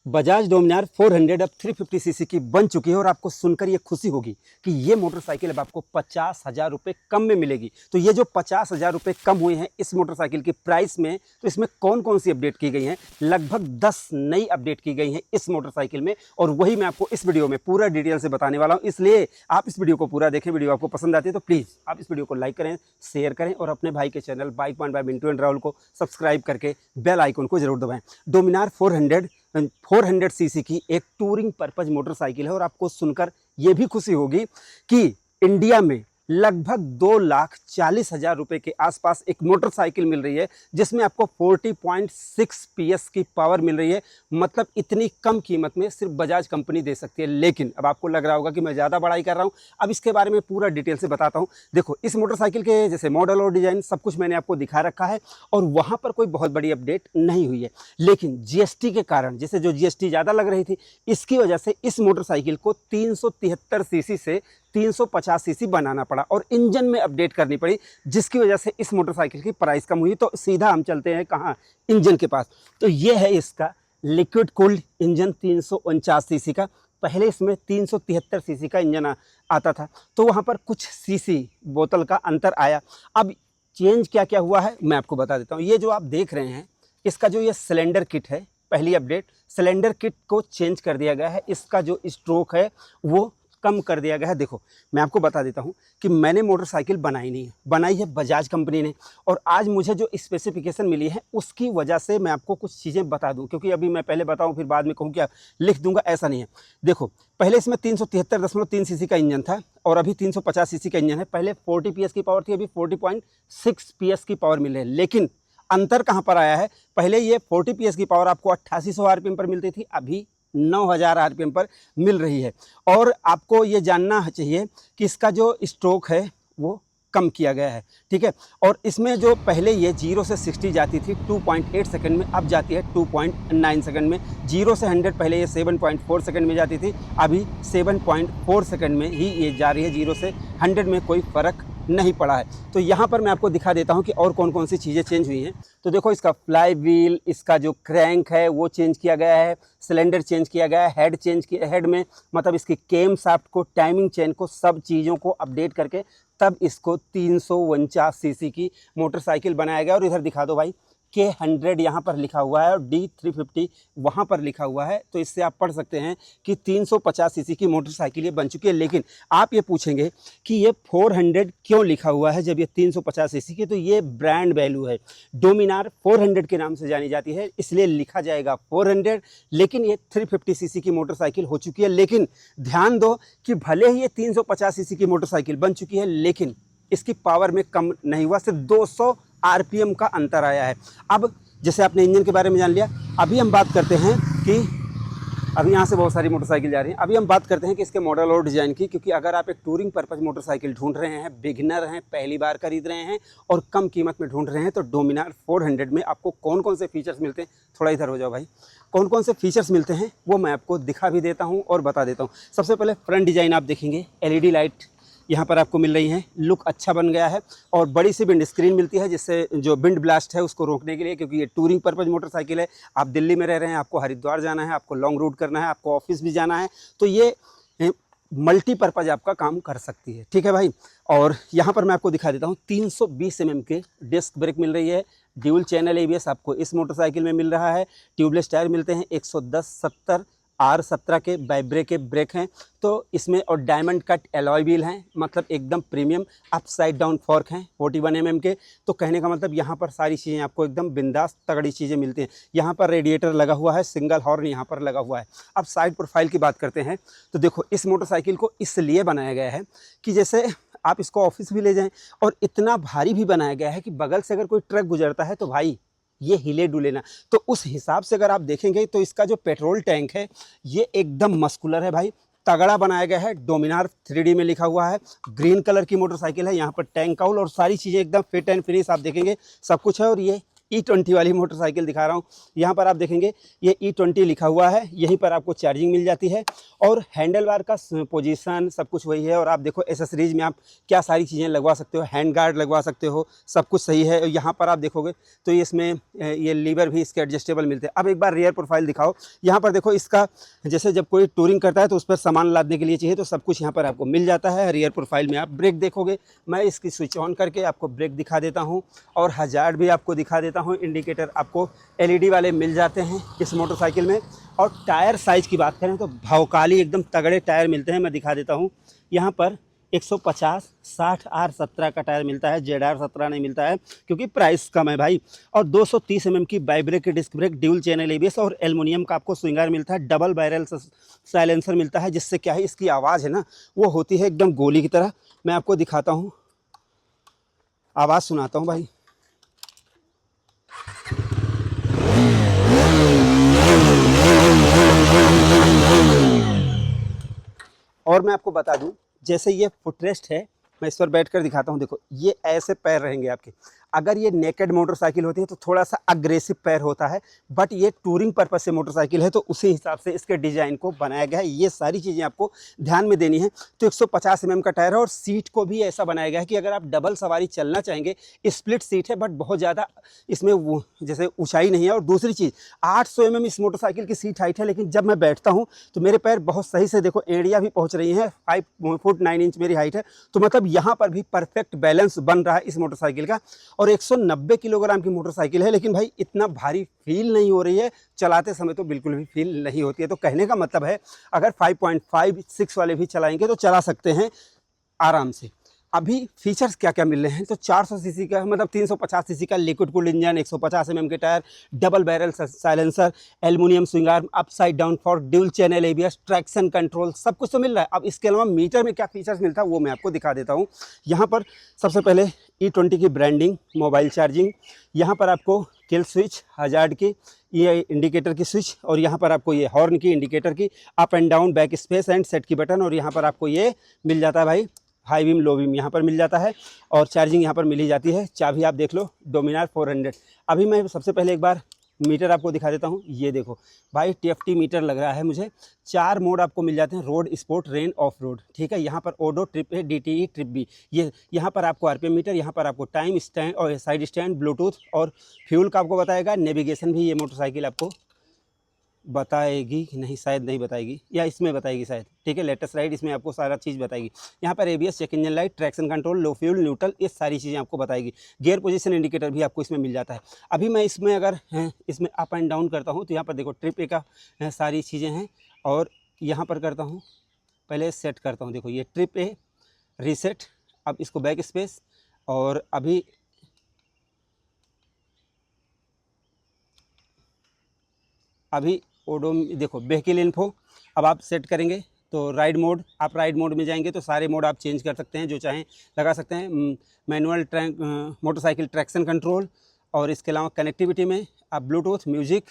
बजाज डोमिनार 400 अब 350 सीसी की बन चुकी है और आपको सुनकर ये खुशी होगी कि ये मोटरसाइकिल अब आपको 50,000 रुपये कम में मिलेगी। तो ये जो 50,000 रुपये कम हुए हैं इस मोटरसाइकिल की प्राइस में, तो इसमें कौन कौन सी अपडेट की गई हैं? लगभग 10 नई अपडेट की गई हैं इस मोटरसाइकिल में, और वही मैं आपको इस वीडियो में पूरा डिटेल से बताने वाला हूँ। इसलिए आप इस वीडियो को पूरा देखें। वीडियो आपको पसंद आती है तो प्लीज़ आप इस वीडियो को लाइक करें, शेयर करें और अपने भाई के channel bike point by Mintu and Rahul को सब्सक्राइब करके बेल आइकन को जरूर दबाएं। डोमिनार 400 सीसी की एक टूरिंग पर्पज मोटरसाइकिल है और आपको सुनकर ये भी खुशी होगी कि इंडिया में लगभग 2,40,000 रुपये के आसपास एक मोटरसाइकिल मिल रही है जिसमें आपको 40.6 PS की पावर मिल रही है। मतलब इतनी कम कीमत में सिर्फ बजाज कंपनी दे सकती है। लेकिन अब आपको लग रहा होगा कि मैं ज़्यादा बड़ाई कर रहा हूँ, अब इसके बारे में पूरा डिटेल से बताता हूँ। देखो, इस मोटरसाइकिल के जैसे मॉडल और डिज़ाइन सब कुछ मैंने आपको दिखा रखा है और वहाँ पर कोई बहुत बड़ी अपडेट नहीं हुई है। लेकिन GST के कारण, जैसे जो GST ज़्यादा लग रही थी, इसकी वजह से इस मोटरसाइकिल को 373 सीसी से 350 सीसी बनाना पड़ा और इंजन में अपडेट करनी पड़ी, जिसकी वजह से इस मोटरसाइकिल की प्राइस कम हुई। तो सीधा हम चलते हैं कहाँ? इंजन के पास। तो ये है इसका लिक्विड कूल्ड इंजन 349 सीसी का। पहले इसमें 373 सीसी का इंजन आता था, तो वहाँ पर कुछ सीसी बोतल का अंतर आया। अब चेंज क्या क्या हुआ है मैं आपको बता देता हूँ। ये जो आप देख रहे हैं, इसका जो ये सिलेंडर किट है, पहली अपडेट, सिलेंडर किट को चेंज कर दिया गया है। इसका जो स्ट्रोक है वो कम कर दिया गया है। देखो, मैं आपको बता देता हूँ कि मैंने मोटरसाइकिल बनाई नहीं है, बनाई है बजाज कंपनी ने, और आज मुझे जो स्पेसिफिकेशन मिली है उसकी वजह से मैं आपको कुछ चीज़ें बता दूँ, क्योंकि अभी मैं पहले बताऊँ फिर बाद में कहूँ क्या लिख दूंगा, ऐसा नहीं है। देखो, पहले इसमें 373.3 सीसी का इंजन था और अभी 350 सीसी का इंजन है। पहले 40 PS की पावर थी, अभी 40.6 PS की पावर मिल रही है। लेकिन अंतर कहाँ पर आया है? पहले ये 40 PS की पावर आपको 8800 RPM पर मिलती थी, अभी 9,000 RPM पर मिल रही है। और आपको ये जानना चाहिए कि इसका जो स्ट्रोक है वो कम किया गया है, ठीक है। और इसमें जो पहले ये 0 से 60 जाती थी 2.8 सेकंड में, अब जाती है 2.9 सेकंड में। 0 से 100 पहले ये 7.4 सेकंड में जाती थी, अभी 7.4 सेकंड में ही ये जा रही है। 0 से 100 में कोई फ़र्क नहीं पड़ा है। तो यहाँ पर मैं आपको दिखा देता हूँ कि और कौन कौन सी चीज़ें चेंज हुई हैं। तो देखो, इसका फ्लाई व्हील, इसका जो क्रैंक है वो चेंज किया गया है, सिलेंडर चेंज किया गया है, हेड चेंज किया, हेड में मतलब इसकी केम शाफ्ट को, टाइमिंग चेन को, सब चीज़ों को अपडेट करके तब इसको 349 सीसी की मोटरसाइकिल बनाया गया। और इधर दिखा दो भाई, K100 यहाँ पर लिखा हुआ है और D350 वहाँ पर लिखा हुआ है। तो इससे आप पढ़ सकते हैं कि 350 सीसी की मोटरसाइकिल ये बन चुकी है। लेकिन आप ये पूछेंगे कि ये 400 क्यों लिखा हुआ है जब ये 350 सीसी की? तो ये ब्रांड वैल्यू है। डोमिनार 400 के नाम से जानी जाती है, इसलिए लिखा जाएगा 400। लेकिन ये 350 सीसी की मोटरसाइकिल हो चुकी है। लेकिन ध्यान दो कि भले ही ये 350 सीसी की मोटरसाइकिल बन चुकी है, लेकिन इसकी पावर में कम नहीं हुआ, सिर्फ 200 RPM का अंतर आया है। अब जैसे आपने इंजन के बारे में जान लिया, अभी हम बात करते हैं कि अभी यहाँ से बहुत सारी मोटरसाइकिल जा रही हैं। अभी हम बात करते हैं कि इसके मॉडल और डिज़ाइन की, क्योंकि अगर आप एक टूरिंग पर्पज मोटरसाइकिल ढूंढ रहे हैं, बिगिनर हैं, पहली बार खरीद रहे हैं और कम कीमत में ढूंढ रहे हैं, तो डोमिनार 400 में आपको कौन कौन से फीचर्स मिलते हैं, थोड़ा इधर हो जाओ भाई, कौन कौन से फीचर्स मिलते हैं वो मैं आपको दिखा भी देता हूँ और बता देता हूँ। सबसे पहले फ्रंट डिज़ाइन आप देखेंगे, LED लाइट यहाँ पर आपको मिल रही हैं, लुक अच्छा बन गया है। और बड़ी सी विंड स्क्रीन मिलती है जिससे जो विंड ब्लास्ट है उसको रोकने के लिए, क्योंकि ये टूरिंग पर्पज मोटरसाइकिल है। आप दिल्ली में रह रहे हैं, आपको हरिद्वार जाना है, आपको लॉन्ग रूट करना है, आपको ऑफिस भी जाना है, तो ये मल्टीपर्पज़ आपका काम कर सकती है, ठीक है भाई। और यहाँ पर मैं आपको दिखा देता हूँ, 320 mm के डिस्क ब्रेक मिल रही है। ड्यूल चैनल ABS आपको इस मोटरसाइकिल में मिल रहा है। ट्यूबलेस टायर मिलते हैं, 110/70 R17 के बाइब्रे के ब्रेक हैं तो इसमें, और डायमंड कट एलॉय व्हील हैं, मतलब एकदम प्रीमियम। अपसाइड डाउन फॉर्क हैं 41 mm के। तो कहने का मतलब यहाँ पर सारी चीज़ें आपको एकदम बिंदास तगड़ी चीज़ें मिलती हैं। यहाँ पर रेडिएटर लगा हुआ है, सिंगल हॉर्न यहाँ पर लगा हुआ है। अब साइड प्रोफाइल की बात करते हैं, तो देखो, इस मोटरसाइकिल को इसलिए बनाया गया है कि जैसे आप इसको ऑफिस भी ले जाएं, और इतना भारी भी बनाया गया है कि बगल से अगर कोई ट्रक गुजरता है तो भाई ये हिले डुले ना। तो उस हिसाब से अगर आप देखेंगे तो इसका जो पेट्रोल टैंक है ये एकदम मस्कुलर है भाई, तगड़ा बनाया गया है। डोमिनार 3D में लिखा हुआ है, ग्रीन कलर की मोटरसाइकिल है। यहाँ पर टैंक काउल और सारी चीज़ें एकदम फिट एंड फिनिश आप देखेंगे, सब कुछ है। और ये E20 वाली मोटरसाइकिल दिखा रहा हूँ। यहाँ पर आप देखेंगे ये E20 लिखा हुआ है, यहीं पर आपको चार्जिंग मिल जाती है और हैंडल बार का पोजीशन सब कुछ वही है। और आप देखो एसेसरीज में आप क्या सारी चीज़ें लगवा सकते हो, हैंड गार्ड लगवा सकते हो, सब कुछ सही है। यहाँ पर आप देखोगे तो इसमें ये लीवर भी इसके एडजस्टेबल मिलते हैं। अब एक बार रियर प्रोफाइल दिखाओ। यहाँ पर देखो इसका जैसे जब कोई टूरिंग करता है तो उस पर सामान लादने के लिए चाहिए तो सब कुछ यहाँ पर आपको मिल जाता है। रियर प्रोफाइल में आप ब्रेक देखोगे, मैं इसकी स्विच ऑन करके आपको ब्रेक दिखा देता हूँ और हजार्ड भी आपको दिखा देता हूँ। इंडिकेटर आपको LED वाले मिल जाते हैं इस मोटरसाइकिल में। और टायर साइज़ की बात करें तो भौकाली एकदम तगड़े टायर मिलते हैं। मैं दिखा देता हूँ, यहाँ पर 150 60 R17 का टायर मिलता है, ZR17 नहीं मिलता है क्योंकि प्राइस कम है भाई। और 230 mm की Bybre disc brake, dual channel ABS और एल्युमिनियम का आपको स्विंगर मिलता है। डबल बैरल साइलेंसर मिलता है, जिससे क्या है इसकी आवाज़ है ना वो होती है एकदम गोली की तरह। मैं आपको दिखाता हूँ, आवाज़ सुनाता हूँ भाई। और मैं आपको बता दूं, जैसे ये फुटरेस्ट है, मैं इस पर बैठ कर दिखाता हूँ। देखो ये ऐसे पैर रहेंगे आपके। अगर ये नेकेड मोटरसाइकिल होती है तो थोड़ा सा अग्रेसिव पैर होता है, बट ये टूरिंग पर्पस से मोटरसाइकिल है तो उसी हिसाब से इसके डिज़ाइन को बनाया गया है। ये सारी चीज़ें आपको ध्यान में देनी है। तो 150 mm का टायर है और सीट को भी ऐसा बनाया गया है कि अगर आप डबल सवारी चलना चाहेंगे, स्प्लिट सीट है बट बहुत ज़्यादा इसमें वो जैसे ऊंचाई नहीं है। और दूसरी चीज़ 800 mm इस मोटरसाइकिल की सीट हाइट है, लेकिन जब मैं बैठता हूँ तो मेरे पैर बहुत सही से देखो एड़ियाँ भी पहुँच रही हैं। 5 फुट 9 इंच मेरी हाइट है, तो मतलब यहाँ पर भी परफेक्ट बैलेंस बन रहा है इस मोटरसाइकिल का। और 190 किलोग्राम की मोटरसाइकिल है, लेकिन भाई इतना भारी फील नहीं हो रही है, चलाते समय तो बिल्कुल भी फील नहीं होती है। तो कहने का मतलब है अगर 5.5 6 वाले भी चलाएंगे तो चला सकते हैं आराम से। अभी फीचर्स क्या क्या मिल रहे हैं तो 400 सीसी का मतलब 350 सीसी का लिक्विड कूल्ड इंजन, 150 mm के tyre, double barrel silencer, aluminium swing arm, upside down fork, dual channel ABS, traction control, सब कुछ तो मिल रहा है। अब इसके अलावा मीटर में क्या फीचर्स मिलता है वो मैं आपको दिखा देता हूँ। यहाँ पर सबसे पहले E20 की ब्रांडिंग, मोबाइल चार्जिंग, यहाँ पर आपको किल स्विच, हजार्ड की, ये इंडिकेटर की स्विच, और यहाँ पर आपको ये हॉर्न की, इंडिकेटर की, up and down, back space and set की बटन, और यहाँ पर आपको ये मिल जाता है भाई हाई बीम लो बीम यहाँ पर मिल जाता है। और चार्जिंग यहाँ पर मिल ही जाती है। चाबी आप देख लो, डोमिनार 400। अभी मैं सबसे पहले एक बार मीटर आपको दिखा देता हूँ। ये देखो भाई TFT मीटर लग रहा है मुझे। 4 मोड आपको मिल जाते हैं, road, sport, rain, off road, ठीक है। यहाँ पर odo, trip A, DTE, trip B, ये यहाँ पर आपको RPM मीटर, यहाँ पर आपको टाइम स्टैंड और साइड स्टैंड, ब्लूटूथ और फ्यूल का आपको बताएगा। नेविगेशन भी ये मोटरसाइकिल आपको बताएगी कि नहीं, शायद नहीं बताएगी, या इसमें बताएगी शायद, ठीक है। लेटेस्ट राइड इसमें आपको सारा चीज़ बताएगी। यहाँ पर ABS, check engine light, traction control, low fuel, neutral, ये सारी चीज़ें आपको बताएगी। गियर पोजीशन इंडिकेटर भी आपको इसमें मिल जाता है। अभी मैं इसमें अगर इसमें अप एंड डाउन करता हूँ तो यहाँ पर देखो ट्रिप A का सारी चीज़ें हैं। और यहाँ पर करता हूँ, पहले सेट करता हूँ, देखो ये ट्रिप A, रीसेट, अब इसको बैक स्पेस, और अभी ओडो देखो व्हीकल इन्फो। अब आप सेट करेंगे तो राइड मोड, आप राइड मोड में जाएंगे तो सारे मोड आप चेंज कर सकते हैं, जो चाहें लगा सकते हैं। मैनुअल मोटरसाइकिल ट्रैक्शन कंट्रोल, और इसके अलावा कनेक्टिविटी में आप ब्लूटूथ, म्यूजिक,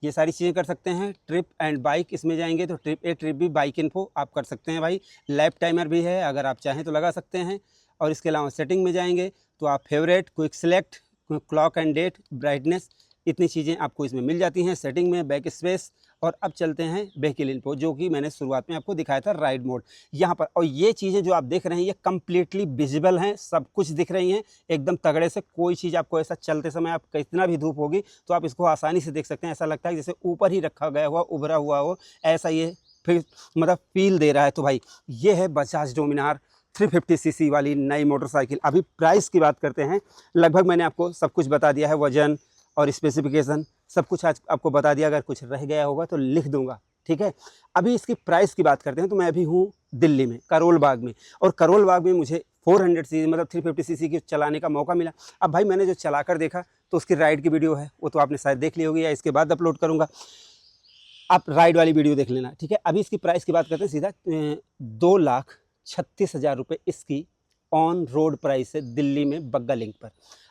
ये सारी चीज़ें कर सकते हैं। ट्रिप एंड बाइक, इसमें जाएंगे तो trip A, trip B, bike info आप कर सकते हैं भाई। लैप टाइमर भी है, अगर आप चाहें तो लगा सकते हैं। और इसके अलावा सेटिंग में जाएंगे तो आप favourite, quick select, clock and date, brightness, इतनी चीज़ें आपको इसमें मिल जाती हैं सेटिंग में, बैक स्पेस। और अब चलते हैं व्हीकल इन्फो, जो कि मैंने शुरुआत में आपको दिखाया था, राइड मोड यहाँ पर। और ये चीज़ें जो आप देख रहे हैं ये कम्प्लीटली विजिबल हैं, सब कुछ दिख रही हैं एकदम तगड़े से। कोई चीज़ आपको ऐसा चलते समय आप कितना भी धूप होगी तो आप इसको आसानी से देख सकते हैं। ऐसा लगता है जैसे ऊपर ही रखा गया हुआ, उभरा हुआ हो, ऐसा ये फिर मतलब फील दे रहा है। तो भाई ये है बजाज डोमिनार 350 सीसी वाली नई मोटरसाइकिल। अभी प्राइस की बात करते हैं। लगभग मैंने आपको सब कुछ बता दिया है, वजन और स्पेसिफिकेशन सब कुछ आज आपको बता दिया। अगर कुछ रह गया होगा तो लिख दूंगा, ठीक है। अभी इसकी प्राइस की बात करते हैं तो मैं अभी हूँ दिल्ली में, करोल बाग में, और करोल बाग में मुझे 400 सीसी मतलब 350 सीसी की चलाने का मौका मिला। अब भाई मैंने जो चला कर देखा तो उसकी राइड की वीडियो है, वो तो आपने शायद देख ली होगी या इसके बाद अपलोड करूँगा, आप राइड वाली वीडियो देख लेना, ठीक है। अभी इसकी प्राइस की बात करते हैं सीधा 2,36,000 रुपये इसकी ऑन रोड प्राइस है दिल्ली में बग्गा लिंक पर।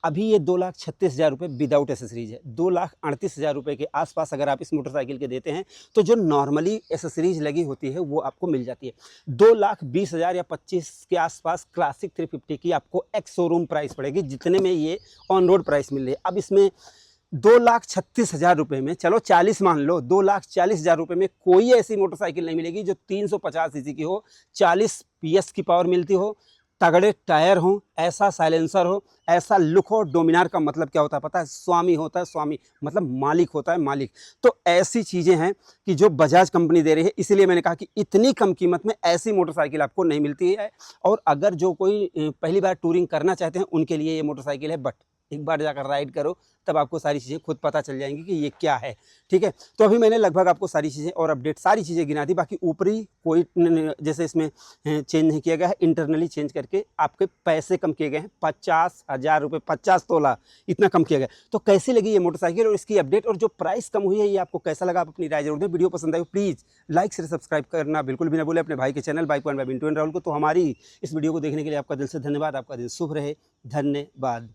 अभी ये 2,36,000 रुपये विदाउट एसेसरीज है। 2,38,000 रुपये के आसपास अगर आप इस मोटरसाइकिल के देते हैं तो जो नॉर्मली एसेसरीज लगी होती है वो आपको मिल जाती है। 2,20,000 या 25 के आसपास क्लासिक 350 की आपको एक्स शोरूम प्राइस पड़ेगी, जितने में ये ऑन रोड प्राइस मिल रही है। अब इसमें 2,36,000 रुपये में, चलो 40 मान लो, 2,40,000 रुपये में कोई ऐसी मोटरसाइकिल नहीं मिलेगी जो 350 सीसी की हो, 40 PS की पावर मिलती हो, तगड़े टायर हों, ऐसा साइलेंसर हो, ऐसा लुक हो। डोमिनार का मतलब क्या होता है पता है? स्वामी होता है, स्वामी मतलब मालिक होता है, मालिक। तो ऐसी चीज़ें हैं कि जो बजाज कंपनी दे रही है, इसीलिए मैंने कहा कि इतनी कम कीमत में ऐसी मोटरसाइकिल आपको नहीं मिलती है। और अगर जो कोई पहली बार टूरिंग करना चाहते हैं उनके लिए ये मोटरसाइकिल है, बट एक बार जाकर राइड करो तब आपको सारी चीज़ें खुद पता चल जाएंगी कि ये क्या है। ठीक है, तो अभी मैंने लगभग आपको सारी चीज़ें और अपडेट सारी चीज़ें गिना दी। बाकी ऊपरी कोई जैसे इसमें चेंज नहीं किया गया है, इंटरनली चेंज करके आपके पैसे कम किए गए हैं। 50,000 रुपये, 50 तोला, इतना कम किया गया। तो कैसी लगी ये मोटरसाइकिल और इसकी अपडेट और जो प्राइस कम हुई है, ये आपको कैसा लगा? आप अपनी राय जरूर दें। वीडियो पसंद आई प्लीज़ लाइक शेयर सब्सक्राइब करना बिल्कुल भी ना भूलें अपने भाई के channel bike one by Bintu and Rahul को। तो हमारी इस वीडियो को देखने के लिए आपका दिल से धन्यवाद। आपका दिन शुभ रहे। धन्यवाद।